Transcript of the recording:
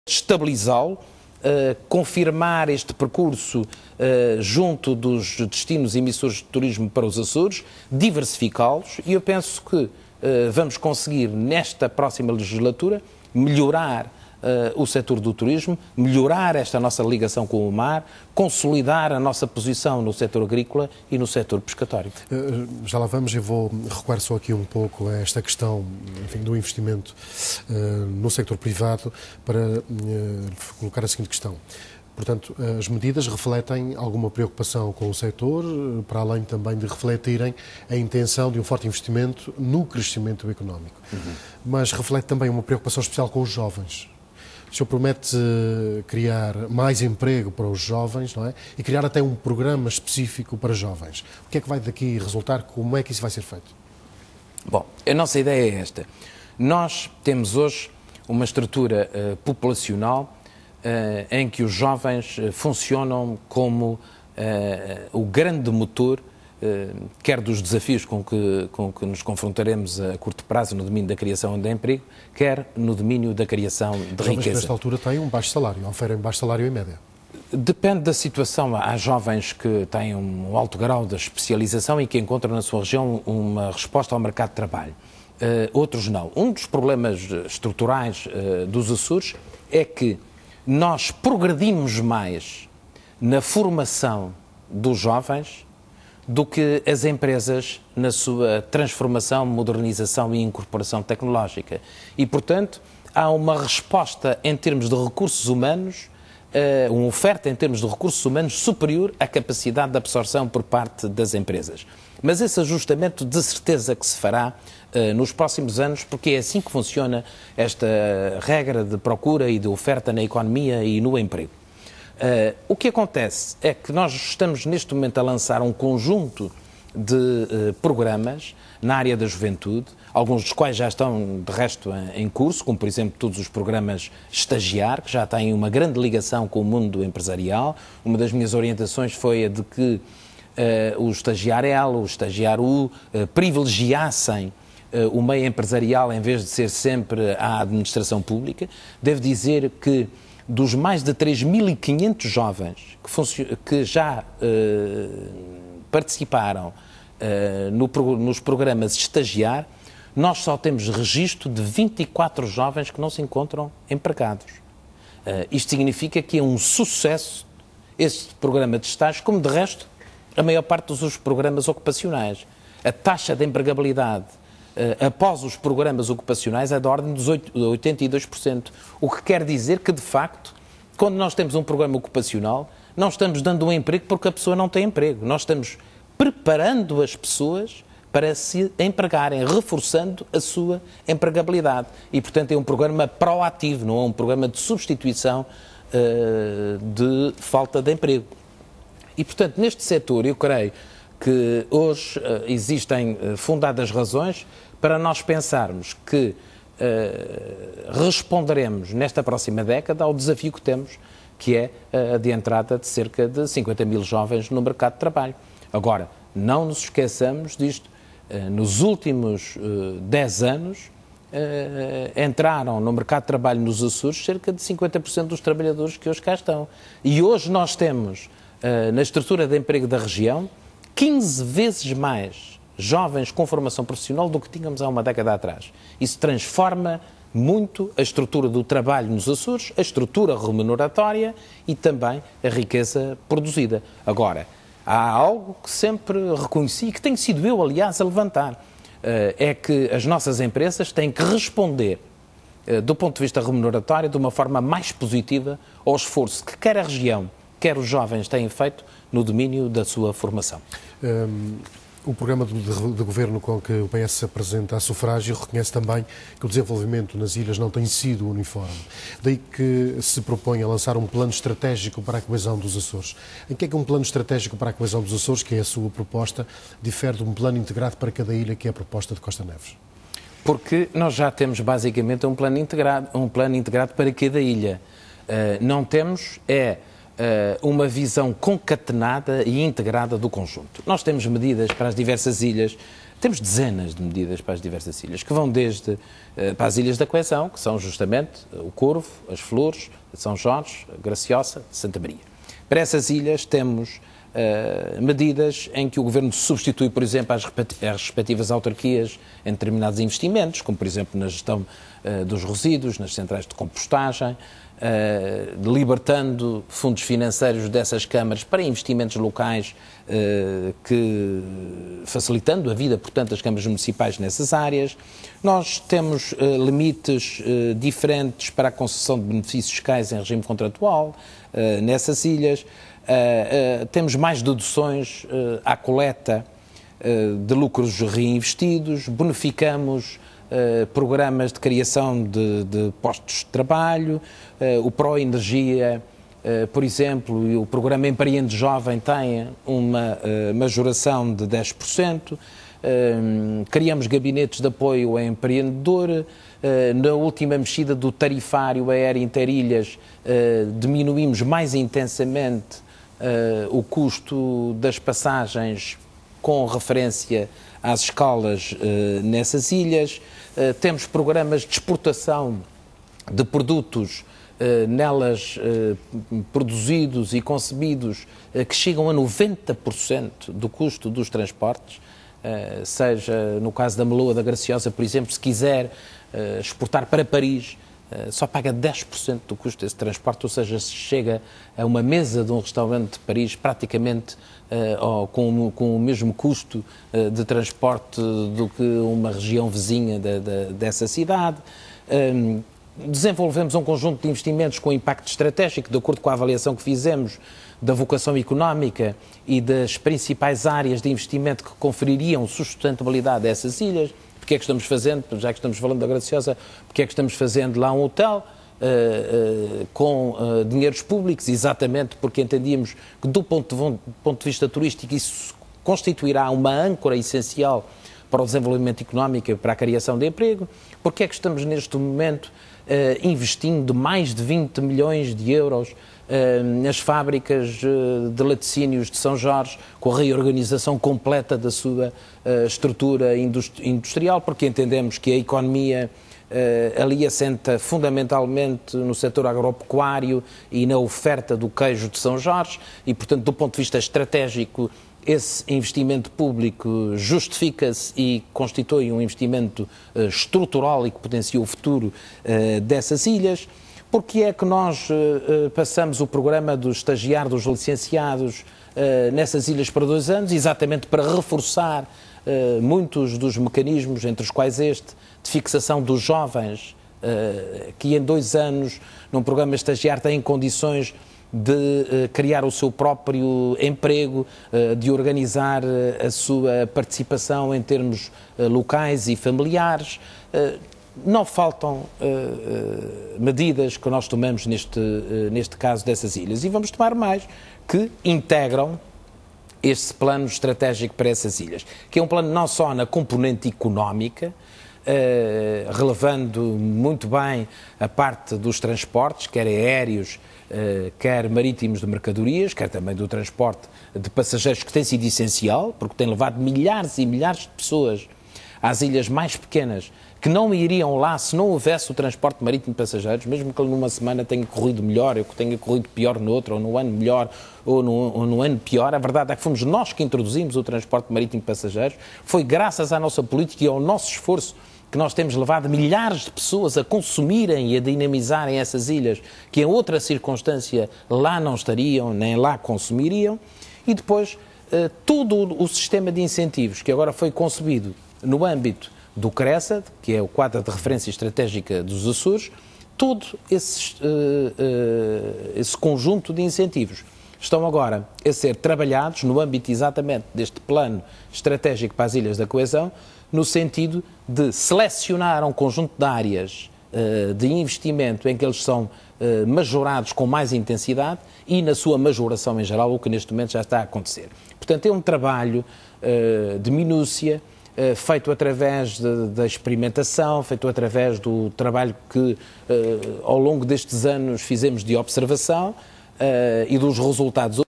estabilizá-lo, confirmar este percurso junto dos destinos emissores de turismo para os Açores, diversificá-los, e eu penso que vamos conseguir, nesta próxima legislatura, melhorar o setor do turismo, melhorar esta nossa ligação com o mar, consolidar a nossa posição no setor agrícola e no setor pescatório. Já lá vamos, eu vou recuar só aqui um pouco a esta questão, enfim, do investimento no setor privado para colocar a seguinte questão. Portanto, as medidas refletem alguma preocupação com o setor, para além também de refletirem a intenção de um forte investimento no crescimento económico. Mas reflete também uma preocupação especial com os jovens. O senhor promete criar mais emprego para os jovens, não é? E criar até um programa específico para jovens. O que é que vai daqui resultar? Como é que isso vai ser feito? Bom, a nossa ideia é esta. Nós temos hoje uma estrutura populacional em que os jovens funcionam como o grande motor, quer dos desafios com que nos confrontaremos a curto prazo no domínio da criação de emprego, quer no domínio da criação de riqueza. Nesta altura têm um baixo salário, oferem baixo salário em média. Depende da situação. Há jovens que têm um alto grau de especialização e que encontram na sua região uma resposta ao mercado de trabalho. Outros não. Um dos problemas estruturais dos Açores é que nós progredimos mais na formação dos jovens do que as empresas na sua transformação, modernização e incorporação tecnológica. E, portanto, há uma resposta em termos de recursos humanos, uma oferta em termos de recursos humanos superior à capacidade de absorção por parte das empresas. Mas esse ajustamento de certeza que se fará nos próximos anos, porque é assim que funciona esta regra de procura e de oferta na economia e no emprego. O que acontece é que nós estamos neste momento a lançar um conjunto de programas na área da juventude, alguns dos quais já estão, de resto, em curso, como, por exemplo, todos os programas Estagiar, que já têm uma grande ligação com o mundo empresarial. Uma das minhas orientações foi a de que o Estagiar L, o Estagiar U, privilegiassem o meio empresarial em vez de ser sempre a administração pública. Devo dizer que dos mais de 3.500 jovens que já participaram nos programas Estagiar, nós só temos registro de 24 jovens que não se encontram empregados. Isto significa que é um sucesso este programa de estágio, como de resto a maior parte dos programas ocupacionais. A taxa de empregabilidade após os programas ocupacionais é da ordem dos 82%. O que quer dizer que, de facto, quando nós temos um programa ocupacional, não estamos dando um emprego porque a pessoa não tem emprego. Nós estamos preparando as pessoas para se empregarem, reforçando a sua empregabilidade. E, portanto, é um programa proativo, não é um programa de substituição de falta de emprego. E, portanto, neste setor, eu creio que hoje existem fundadas razões para nós pensarmos que responderemos nesta próxima década ao desafio que temos, que é a de entrada de cerca de 50 mil jovens no mercado de trabalho. Agora, não nos esqueçamos disto. Nos últimos 10 anos, entraram no mercado de trabalho nos Açores cerca de 50% dos trabalhadores que hoje cá estão. E hoje nós temos, na estrutura de emprego da região, 15 vezes mais jovens com formação profissional do que tínhamos há uma década atrás. Isso transforma muito a estrutura do trabalho nos Açores, a estrutura remuneratória e também a riqueza produzida. Agora, há algo que sempre reconheci, que tenho sido eu, aliás, a levantar, é que as nossas empresas têm que responder, do ponto de vista remuneratório, de uma forma mais positiva ao esforço que quer a região, quer os jovens têm feito no domínio da sua formação. O programa de governo com que o PS se apresenta a sufrágio reconhece também que o desenvolvimento nas ilhas não tem sido uniforme. Daí que se propõe a lançar um plano estratégico para a coesão dos Açores. Em que é que um plano estratégico para a coesão dos Açores, que é a sua proposta, difere de um plano integrado para cada ilha, que é a proposta de Costa Neves? Porque nós já temos basicamente um plano integrado para cada ilha. Não temos uma visão concatenada e integrada do conjunto. Nós temos medidas para as diversas ilhas Temos dezenas de medidas para as diversas ilhas, que vão desde para as Ilhas da Coesão, que são justamente o Corvo, as Flores, São Jorge, Graciosa, Santa Maria. Para essas ilhas temos medidas em que o Governo substitui, por exemplo, as respectivas autarquias em determinados investimentos, como, por exemplo, na gestão dos resíduos, nas centrais de compostagem, libertando fundos financeiros dessas câmaras para investimentos locais, facilitando a vida, portanto, das câmaras municipais nessas áreas. Nós temos limites diferentes para a concessão de benefícios fiscais em regime contratual nessas ilhas. Temos mais deduções à coleta de lucros reinvestidos, bonificamos programas de criação de postos de trabalho, o Pró-Energia, por exemplo, e o programa Empreende Jovem tem uma majoração de 10%, criamos gabinetes de apoio ao empreendedor, na última mexida do tarifário aéreo interilhas diminuímos mais intensamente o custo das passagens com referência às escalas nessas ilhas. Temos programas de exportação de produtos nelas produzidos e concebidos que chegam a 90% do custo dos transportes, seja no caso da meloa da Graciosa, por exemplo, se quiser exportar para Paris, só paga 10% do custo desse transporte, ou seja, se chega a uma mesa de um restaurante de Paris praticamente com o mesmo custo de transporte do que uma região vizinha dessa cidade. Desenvolvemos um conjunto de investimentos com impacto estratégico, de acordo com a avaliação que fizemos da vocação económica e das principais áreas de investimento que confeririam sustentabilidade a essas ilhas. Porque é que estamos fazendo, já que estamos falando da Graciosa, porque é que estamos fazendo lá um hotel com dinheiros públicos? Exatamente porque entendíamos que, do ponto de vista turístico, isso constituirá uma âncora essencial para o desenvolvimento económico e para a criação de emprego. Porque é que estamos neste momento investindo mais de 20 milhões de euros nas fábricas de laticínios de São Jorge, com a reorganização completa da sua estrutura industrial, porque entendemos que a economia ali assenta fundamentalmente no setor agropecuário e na oferta do queijo de São Jorge e, portanto, do ponto de vista estratégico, esse investimento público justifica-se e constitui um investimento estrutural e que potencia o futuro dessas ilhas. Porque é que nós passamos o programa do estagiário dos licenciados nessas ilhas para 2 anos? Exatamente para reforçar muitos dos mecanismos, entre os quais este, de fixação dos jovens, que em 2 anos, num programa estagiário, têm condições de criar o seu próprio emprego, de organizar a sua participação em termos locais e familiares. Não faltam medidas que nós tomamos neste caso dessas ilhas e vamos tomar mais, que integram este plano estratégico para essas ilhas, que é um plano não só na componente económica, relevando muito bem a parte dos transportes, quer aéreos, quer marítimos de mercadorias, quer também do transporte de passageiros, que tem sido essencial, porque tem levado milhares e milhares de pessoas às ilhas mais pequenas, que não iriam lá se não houvesse o transporte marítimo de passageiros, mesmo que numa semana tenha corrido melhor, ou que tenha corrido pior no outro, ou no ano melhor, ou no ano pior. A verdade é que fomos nós que introduzimos o transporte marítimo de passageiros. Foi graças à nossa política e ao nosso esforço que nós temos levado milhares de pessoas a consumirem e a dinamizarem essas ilhas, que em outra circunstância lá não estariam, nem lá consumiriam. E depois, todo o sistema de incentivos que agora foi concebido no âmbito do CRESAD, que é o quadro de referência estratégica dos Açores, todo esse conjunto de incentivos estão agora a ser trabalhados no âmbito exatamente deste plano estratégico para as Ilhas da Coesão, no sentido de selecionar um conjunto de áreas de investimento em que eles são majorados com mais intensidade e na sua majoração em geral, o que neste momento já está a acontecer. Portanto, é um trabalho de minúcia, feito através da experimentação, feito através do trabalho que ao longo destes anos fizemos de observação e dos resultados